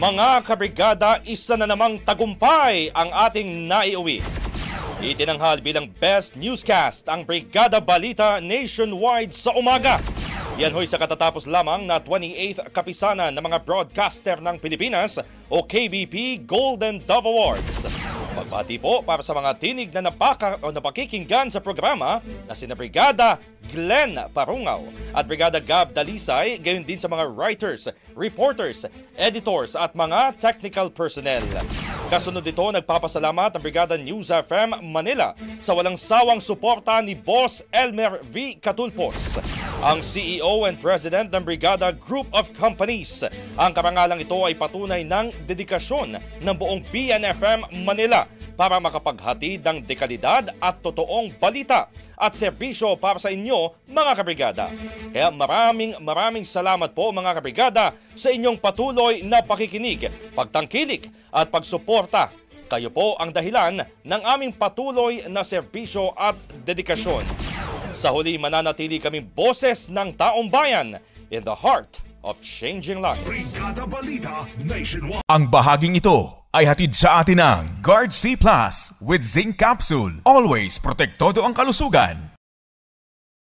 Mga kabrigada, isa na namang tagumpay ang ating naiuwi. Itinanghal bilang Best Newscast ang Brigada Balita nationwide sa umaga. Yan ho'y sa katatapos lamang na 28th kapisanan ng mga broadcaster ng Pilipinas o KBP Golden Dove Awards. Pagbati po para sa mga tinig na napakikinggan sa programa na sina Brigada Glenn Parungaw at Brigada Gab Dalisay, gayon din sa mga writers, reporters, editors at mga technical personnel. Kasunod dito, nagpapasalamat ang Brigada News FM Manila sa walang sawang suporta ni Boss Elmer V. Catulpos, ang CEO and President ng Brigada Group of Companies. Ang karangalang ito ay patunay ng dedikasyon ng buong BNFM Manila para makapaghatid ng dekalidad at totoong balita at serbisyo para sa inyo, mga kabrigada. Kaya maraming salamat po, mga kabrigada, sa inyong patuloy na pakikinig, pagtangkilik at pagsuporta. Kayo po ang dahilan ng aming patuloy na serbisyo at dedikasyon. Sa huli, mananatili kaming boses ng taong bayan in the heart of changing lives. Brigada Balita Nationwide. Ang bahaging ito ay hatid sa atin ng Guard C Plus with Zinc Capsule. Always protektado ang kalusugan.